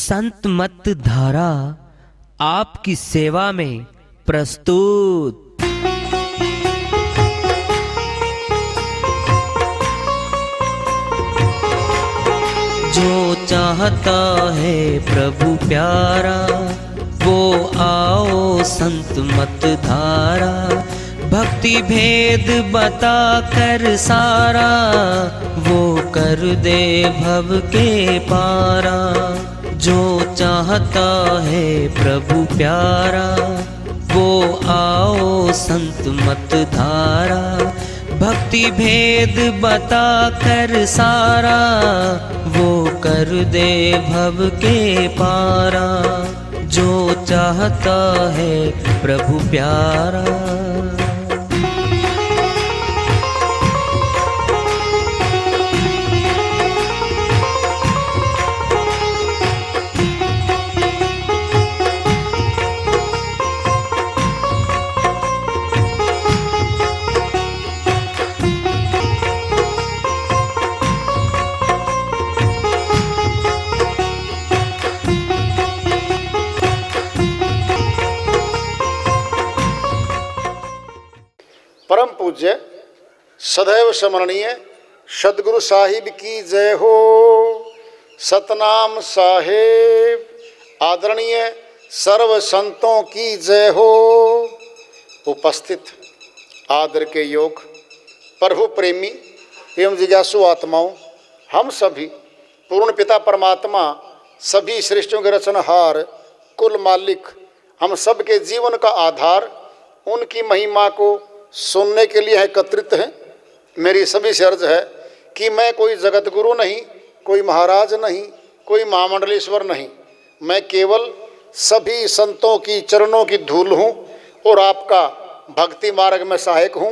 संत मत धारा आपकी सेवा में प्रस्तुत। जो चाहता है प्रभु प्यारा वो आओ संत मत धारा, भक्ति भेद बता कर सारा वो कर दे भव के पारा। जो चाहता है प्रभु प्यारा वो आओ संत मत धारा, भक्ति भेद बता कर सारा वो कर दे भव के पारा। जो चाहता है प्रभु प्यारा। परम पूज्य सदैव स्मरणीय सदगुरु साहिब की जय हो। सतनाम साहेब आदरणीय सर्व संतों की जय हो। उपस्थित आदर के योग प्रभु प्रेमी एवं जिज्ञासु आत्माओं, हम सभी पूर्ण पिता परमात्मा सभी सृष्टियों के रचनहार कुल मालिक हम सब के जीवन का आधार उनकी महिमा को सुनने के लिए एकत्रित हैं। मेरी सभी से अर्ज है कि मैं कोई जगत गुरु नहीं, कोई महाराज नहीं, कोई महामंडलेश्वर नहीं, मैं केवल सभी संतों की चरणों की धूल हूँ और आपका भक्ति मार्ग में सहायक हूँ।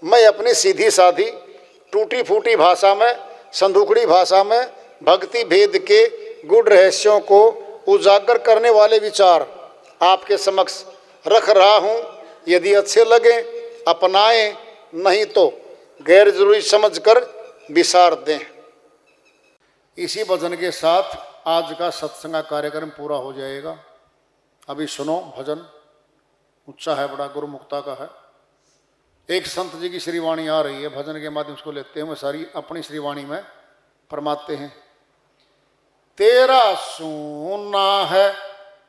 मैं अपनी सीधी साधी टूटी फूटी भाषा में, संदूकड़ी भाषा में भक्ति भेद के गुड़ रहस्यों को उजागर करने वाले विचार आपके समक्ष रख रहा हूँ। यदि अच्छे लगे अपनाएं, नहीं तो गैर जरूरी समझकर विसार दें। इसी भजन के साथ आज का सत्संग कार्यक्रम पूरा हो जाएगा। अभी सुनो भजन, ऊंचा है, बड़ा गुरुमुक्ता का है। एक संत जी की श्रीवाणी आ रही है, भजन के माध्यम से लेते हैं, सारी अपनी श्रीवाणी में फरमाते हैं। तेरा सोना है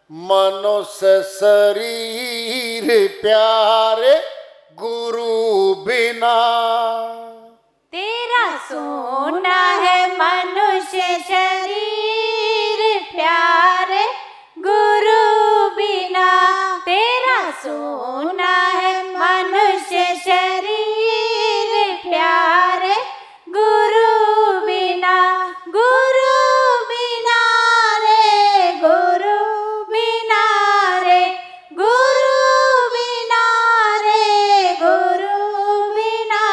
मनुष्य शरीर प्यारे गुरु बिना। तेरा सोना है मनुष्य शरीर प्यारे गुरु बिना। तेरा सोना है मनुष्य शरीर प्यारे गुरु बिना। गुरु बिना रे, गुरु बिना रे, गुरु बिना रे, गुरु बिना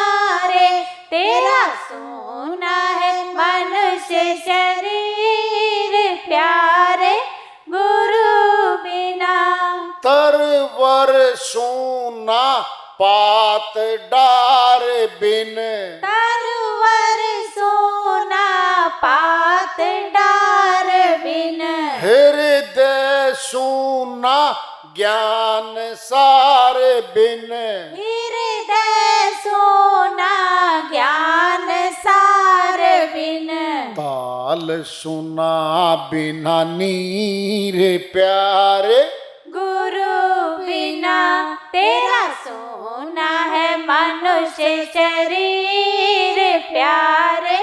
रे। तेरा सोना है मनुष्य शरीर प्यारे गुरु बिना। तरवर सोना पात डार बिन। तरवर सोना पात डार बिन। हृदय सोना ज्ञान सार बिन। हृदय सोना ज्ञान सार बिन। ताल सुना बिना नीर प्यारे गुरु बिना। तेरा सोना है मनुष्य शरीर प्यारे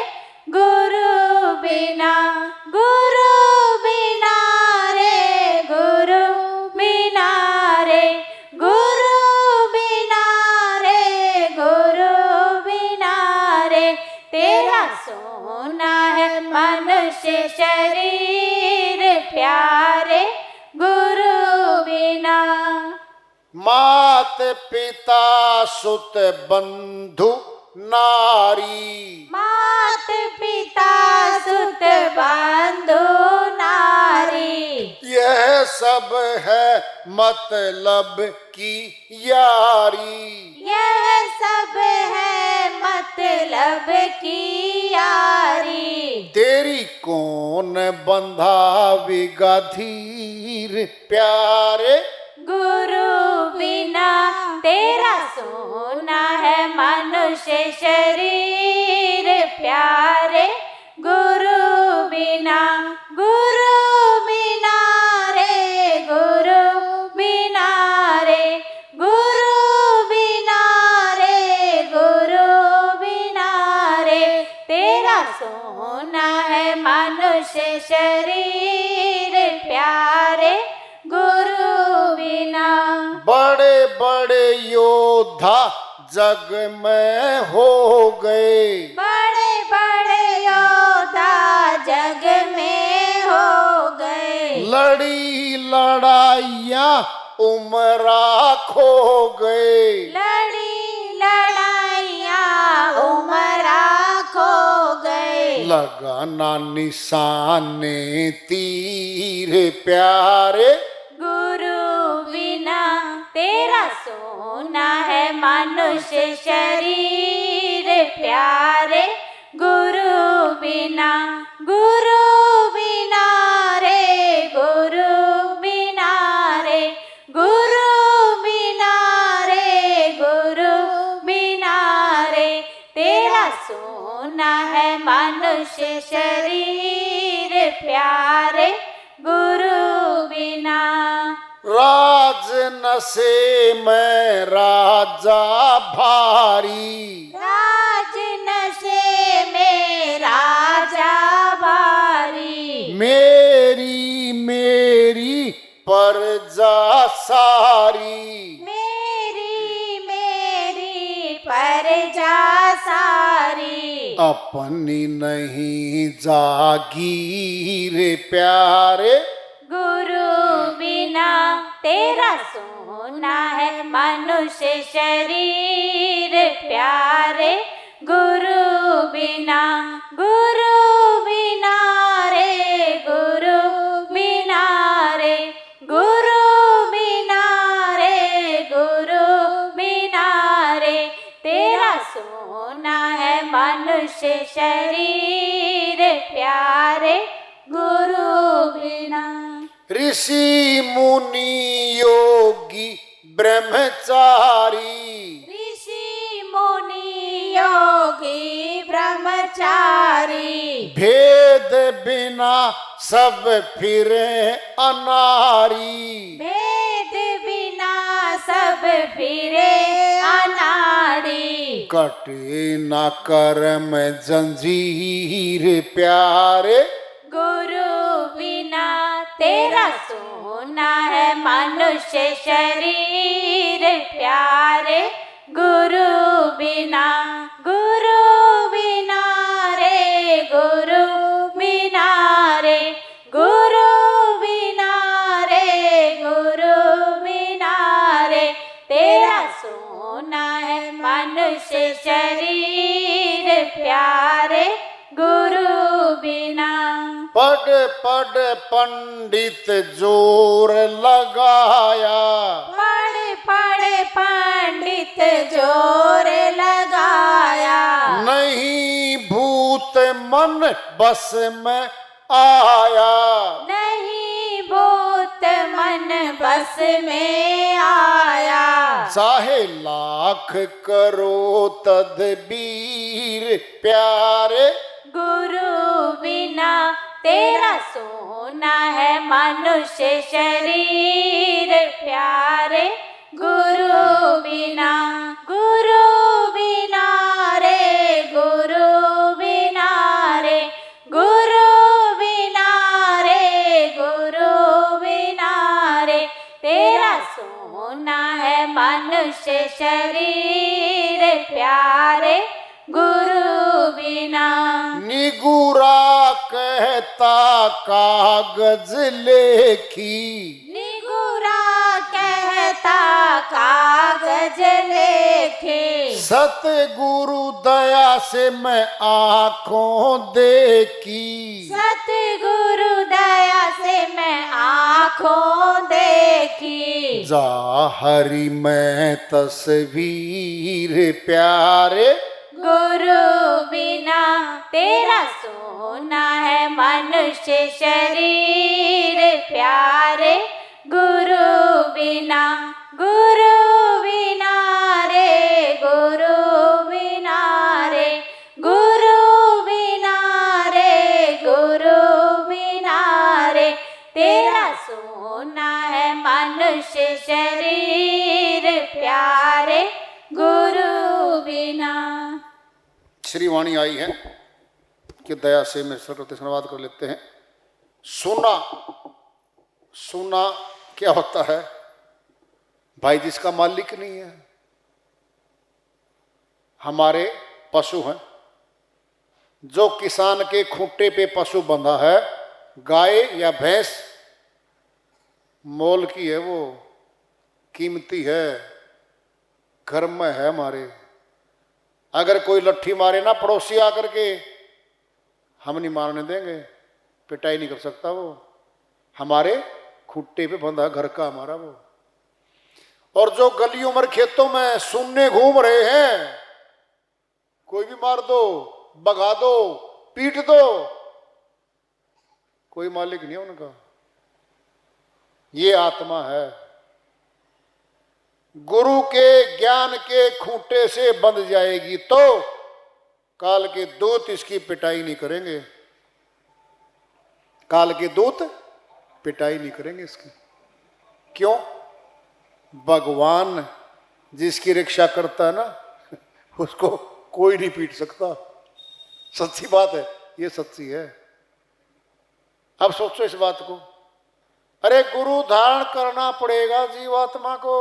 गुरु बिना। गुरु बिना रे, गुरु बिना रे, गुरु बिना रे, गुरु बिना रे। तेरा सोना है मनुष्य शरीर प्यारे गुरु बिना। मात पिता सुत बंधु नारी। मात पिता सुत बंधु नारी। यह सब है मतलब की यारी। यह सब है मतलब की यारी। तेरी कौन बंधा विगधीर प्यारे। गुरु बिना तेरा सोना है मनुष्य शरीर प्यारे। गुरु बिना रे, गुरु बिना रे, गुरु बिना रे, गुरु बिना रे, तेरा सोना है मनुष्य शरीर प्यारे। गुरु बिना बड़े बड़े योद्धा जग में हो गए, बड़े बड़े योद्धा जग में हो गए। लड़ी लड़ाइयाँ उमरा खो गए, लड़ी लड़ाइयाँ उमरा खो गए। लगाना निशाने तीर प्यारे। गुरु बिना तेरा सोना है मनुष्य शरीर प्यारे। गुरु बिना रे, गुरु बिना रे, गुरु बिना रे, गुरु बिना रे, तेरा सोना है मनुष्य शरीर प्यारे। गुरु बिना राज नशे में राजा भारी, राज नशे में राजा भारी। मेरी मेरी प्रजा सारी, मेरी मेरी प्रजा सारी। अपनी नहीं जागीर प्यारे। गुरु बिना तेरा सोना है मनुष्य शरीर प्यारे। गुरु बिना रे, गुरु बिना रे, गुरु बिना रे, गुरु बिना रे, तेरा सोना है मनुष्य शरीर प्यारे। गुरु बिना ऋषि मुनि योगी ब्रह्मचारी, ऋषि मुनि योगी ब्रह्मचारी। भेद बिना सब फिरे अनारी, भेद बिना सब फिरे अनाड़ी। कटे न कर्म जंजीर प्यारे। गुरु बिना तेरा सोना है मनुष्य शरीर प्यारे। गुरु बिना रे, गुरु बिना रे, गुरु बिना रे, गुरु बिना रे, तेरा सोना है मनुष्य शरीर प्यारे। गुरु बिना पढ़ पढ़ पंडित जोर लगाया, पढ़ पढ़ पंडित जोर लगाया। नहीं भूत मन बस में आया, नहीं भूत मन बस में आया। चाहे लाख करो तदबीर प्यारे। गुरु बिना तेरा सोना है मनुष्य शरीर प्यारे। गुरु बिना रे, गुरु बिना रे, गुरु बिना रे, गुरु बिना रे, तेरा सोना है मनुष्य शरीर प्यारे। गुरु बिना निगुरा कहता कागज लेखी, निगुरा कहता कागज लेखे। सतगुरु दया से मैं आंखों देखी, सतगुरु दया से मैं आँखों देखी। जा हरि मैं तस्वीर प्यारे। गुरु बिना तेरा सोना है मनुष्य शरीर प्यारे, गुरु बिना रे, गुरु बिना रे, गुरु बिना रे, गुरु बिना रे, तेरा सोना है मनुष्य शरीर प्यारे, गुरु बिना। श्री वाणी आई है कि दया से मेरे सरस्वती अनुवाद कर लेते हैं। सोना, सोना क्या होता है भाई? जिसका मालिक नहीं है। हमारे पशु हैं, जो किसान के खूंटे पे पशु बंधा है, गाय या भैंस, मोल की है, वो कीमती है, घर में है हमारे। अगर कोई लट्ठी मारे ना पड़ोसी आकर के, हम नहीं मारने देंगे, पिटाई नहीं कर सकता वो। हमारे खूंटे पे बंधा घर का हमारा वो। और जो गलियों में खेतों में सुनने घूम रहे हैं, कोई भी मार दो, भगा दो, पीट दो, कोई मालिक नहीं है उनका। ये आत्मा है। गुरु के ज्ञान के खूंटे से बंध जाएगी तो काल के दूत इसकी पिटाई नहीं करेंगे। काल के दूत पिटाई नहीं करेंगे इसकी। क्यों? भगवान जिसकी रक्षा करता है ना, उसको कोई नहीं पीट सकता। सच्ची बात है, ये सच्ची है। अब सोचो इस बात को। अरे गुरु धारण करना पड़ेगा जीवात्मा को।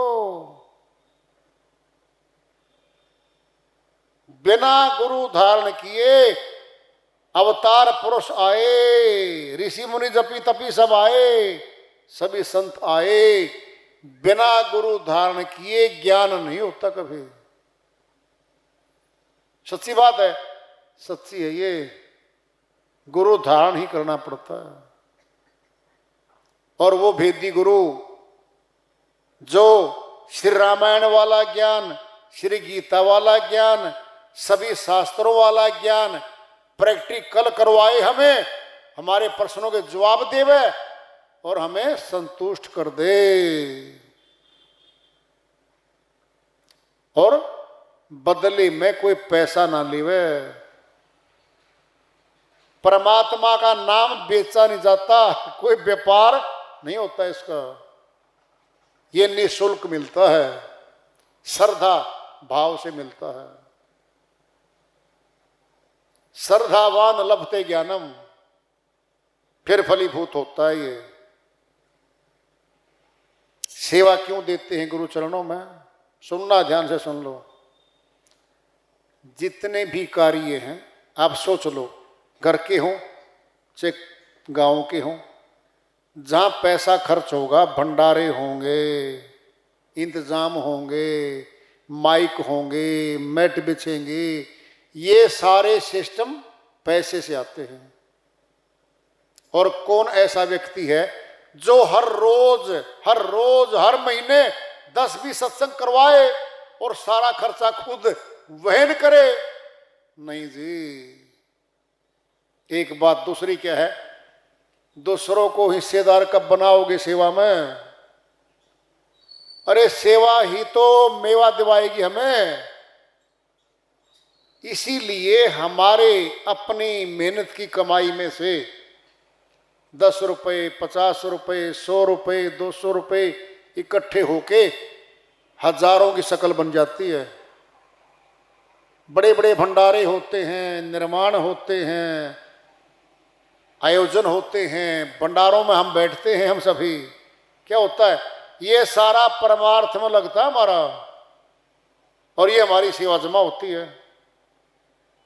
बिना गुरु धारण किए अवतार पुरुष आए, ऋषि मुनि जपी तपी सब आए, सभी संत आए, बिना गुरु धारण किए ज्ञान नहीं होता कभी। सच्ची बात है, सच्ची है ये। गुरु धारण ही करना पड़ता है। और वो भेदी गुरु जो श्री रामायण वाला ज्ञान, श्री गीता वाला ज्ञान, सभी शास्त्रों वाला ज्ञान प्रैक्टिकल करवाए, हमें हमारे प्रश्नों के जवाब देवे और हमें संतुष्ट कर दे। और बदले में कोई पैसा ना लेवे। परमात्मा का नाम बेचा नहीं जाता, कोई व्यापार नहीं होता इसका। ये निःशुल्क मिलता है, श्रद्धा भाव से मिलता है। श्रद्धावान लभते ज्ञानम, फिर फलीभूत होता है ये। सेवा क्यों देते हैं गुरु चरणों में? सुनना, ध्यान से सुन लो। जितने भी कार्य हैं आप सोच लो, घर के हों चाहे गांव के हों, जहां पैसा खर्च होगा, भंडारे होंगे, इंतजाम होंगे, माइक होंगे, मैट बिछेंगे, ये सारे सिस्टम पैसे से आते हैं। और कौन ऐसा व्यक्ति है जो हर रोज हर महीने 10-20 सत्संग करवाए और सारा खर्चा खुद वहन करे? नहीं जी। एक बात दूसरी क्या है, दूसरों को हिस्सेदार कब बनाओगे सेवा में? अरे सेवा ही तो मेवा दिवाएगी हमें। इसीलिए हमारे अपनी मेहनत की कमाई में से 10 रुपये, 50 रुपये, 100 रुपये, 200 रुपये इकट्ठे होके हजारों की शक्ल बन जाती है। बड़े बड़े भंडारे होते हैं, निर्माण होते हैं, आयोजन होते हैं, भंडारों में हम बैठते हैं, हम सभी। क्या होता है? ये सारा परमार्थ में लगता है हमारा, और ये हमारी सेवा जमा होती है।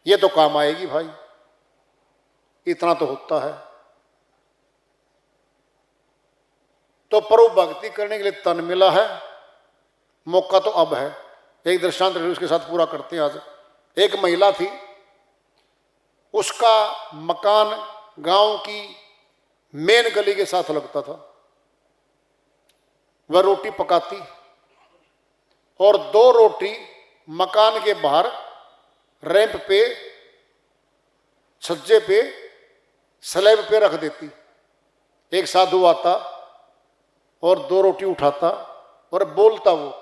ये तो काम आएगी भाई, इतना तो होता है। तो प्रभु भक्ति करने के लिए तन मिला है, मौका तो अब है। एक दृष्टांत उसके साथ पूरा करते हैं आज। एक महिला थी, उसका मकान गांव की मेन गली के साथ लगता था। वह रोटी पकाती और 2 रोटी मकान के बाहर रैंप पे, छज्जे पे स्लैब पे रख देती। एक साधु आता और 2 रोटी उठाता और बोलता, वो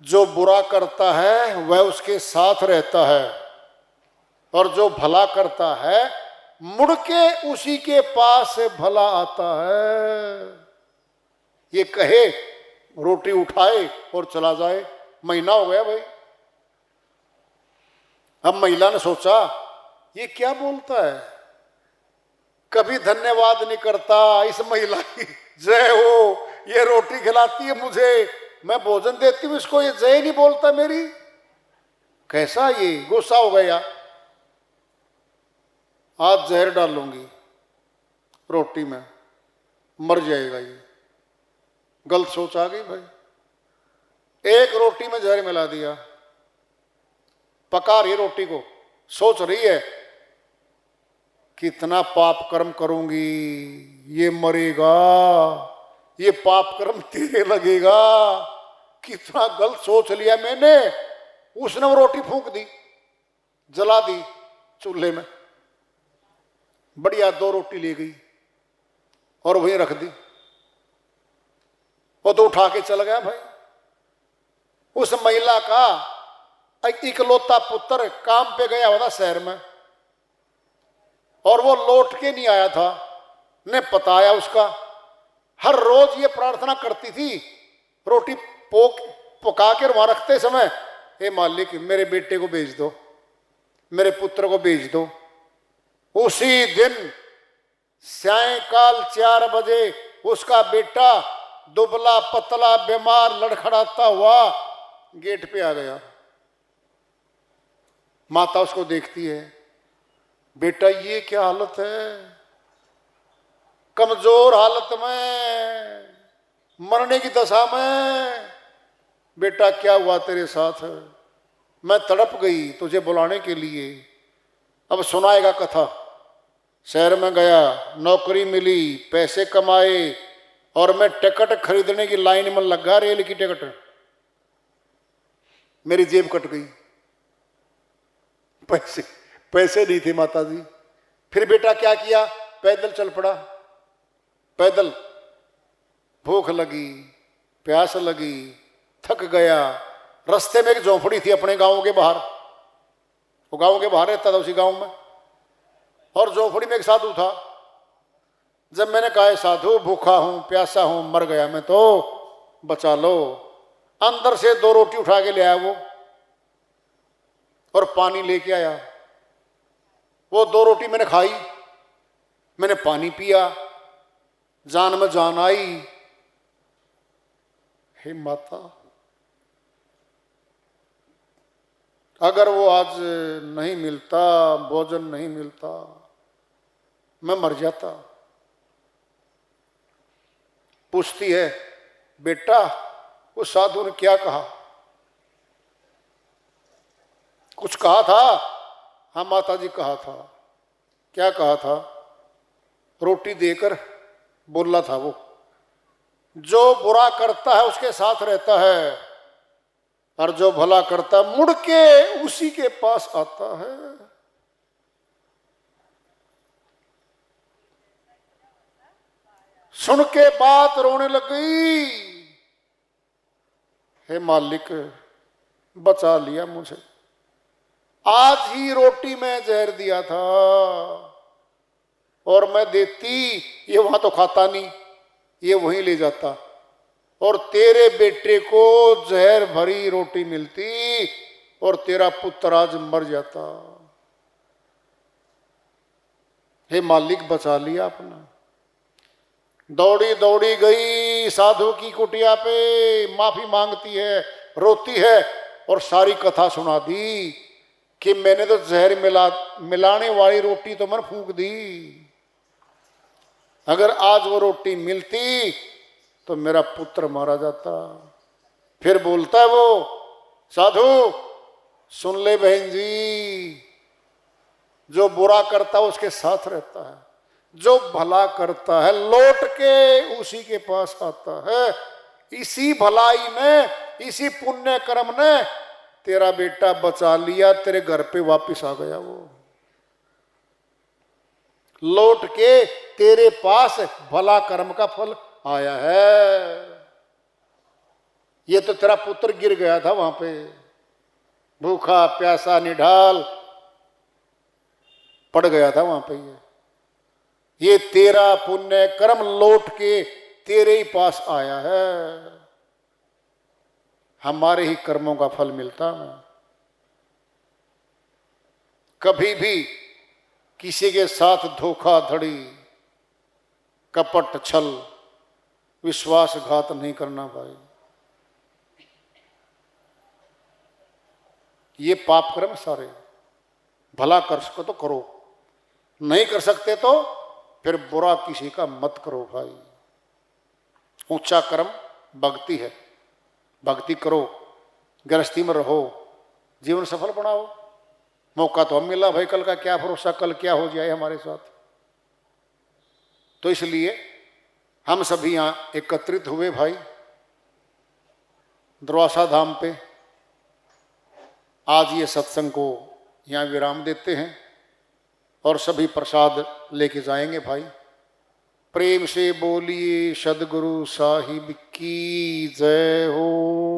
जो बुरा करता है वह उसके साथ रहता है, और जो भला करता है मुड़ के उसी के पास से भला आता है। ये कहे, रोटी उठाए और चला जाए। महीना हो गया भाई। अब महिला ने सोचा, ये क्या बोलता है, कभी धन्यवाद नहीं करता। इस महिला की जय हो, ये रोटी खिलाती है मुझे, मैं भोजन देती हूँ इसको, ये जय नहीं बोलता मेरी। कैसा ये, गुस्सा हो गया। आज जहर डालूंगी रोटी में, मर जाएगा ये। गलत सोच आ गई भाई। एक रोटी में जहर मिला दिया, पका रही रोटी को, सोच रही है कितना पाप कर्म करूंगी, ये मरेगा, ये पाप कर्म तेरे लगेगा। कितना गलत सोच लिया मैंने। उसने वो रोटी फूंक दी, जला दी चूल्हे में। बढ़िया 2 रोटी ले गई और वहीं रख दी। वो तो उठा के चल गया भाई। उस महिला का इकलौता पुत्र काम पे गया हुआ था शहर में, और वो लौट के नहीं आया था। ने बताया उसका, हर रोज ये प्रार्थना करती थी, रोटी पका के वहां रखते समय, हे मालिक मेरे बेटे को भेज दो, मेरे पुत्र को भेज दो। उसी दिन सायंकाल 4 बजे उसका बेटा दुबला पतला बीमार लड़खड़ाता हुआ गेट पे आ गया। माता उसको देखती है, बेटा ये क्या हालत है, कमजोर हालत में, मरने की दशा में। बेटा क्या हुआ तेरे साथ? मैं तड़प गई तुझे बुलाने के लिए। अब सुनाएगा कथा। शहर में गया, नौकरी मिली, पैसे कमाए, और मैं टिकट खरीदने की लाइन में लगा, रेल की टिकट। मेरी जेब कट गई, पैसे नहीं थे माता जी। फिर बेटा क्या किया, पैदल चल पड़ा। पैदल, भूख लगी, प्यास लगी, थक गया। रास्ते में एक झोंपड़ी थी अपने गांव के बाहर। वो गांव के बाहर रहता था, उसी गांव में। और झोंपड़ी में एक साधु था। जब मैंने कहा, साधु भूखा हूं, प्यासा हूं, मर गया मैं तो, बचा लो। अंदर से 2 रोटी उठा के ले आया वो, और पानी लेके आया। वो 2 रोटी मैंने खाई, मैंने पानी पिया, जान में जान आई। हे माता, अगर वो आज नहीं मिलता, भोजन नहीं मिलता, मैं मर जाता। पूछती है, बेटा उस साधु ने क्या कहा? कुछ कहा था? हाँ माता जी कहा था। क्या कहा था? रोटी देकर बोला था वो, जो बुरा करता है उसके साथ रहता है, और जो भला करता मुड़ के उसी के पास आता है। सुन के बात रोने लग गई। हे मालिक बचा लिया मुझे, आज ही रोटी में जहर दिया था, और मैं देती, ये वहां तो खाता नहीं, ये वहीं ले जाता, और तेरे बेटे को जहर भरी रोटी मिलती, और तेरा पुत्र आज मर जाता। हे मालिक बचा लिया अपना। दौड़ी दौड़ी गई साधु की कुटिया पे, माफी मांगती है, रोती है, और सारी कथा सुना दी कि मैंने तो जहर मिलाने वाली रोटी तो मैंने फूंक दी। अगर आज वो रोटी मिलती तो मेरा पुत्र मारा जाता। फिर बोलता है वो साधु, सुन ले बहन जी, जो बुरा करता है उसके साथ रहता है, जो भला करता है लौट के उसी के पास आता है। इसी भलाई ने, इसी पुण्य कर्म ने तेरा बेटा बचा लिया, तेरे घर पे वापस आ गया वो। लौट के तेरे पास भला कर्म का फल आया है। ये तो तेरा पुत्र गिर गया था वहां पे, भूखा प्यासा निढाल पड़ गया था वहां पे। ये तेरा पुण्य कर्म लौट के तेरे ही पास आया है। हमारे ही कर्मों का फल मिलता है। कभी भी किसी के साथ धोखाधड़ी, कपट, छल, विश्वासघात नहीं करना भाई। ये पाप कर्म सारे। भला कर सको तो करो, नहीं कर सकते तो फिर बुरा किसी का मत करो भाई। ऊंचा कर्म भक्ति है, भक्ति करो, गृहस्थी में रहो, जीवन सफल बनाओ। मौका तो अब मिला भाई, कल का क्या भरोसा, कल क्या हो जाए हमारे साथ। तो इसलिए हम सभी यहां एकत्रित हुए भाई दुर्वासा धाम पे। आज ये सत्संग को यहाँ विराम देते हैं और सभी प्रसाद लेके जाएंगे भाई। प्रेम से बोलिए सदगुरु साहिब की जय हो।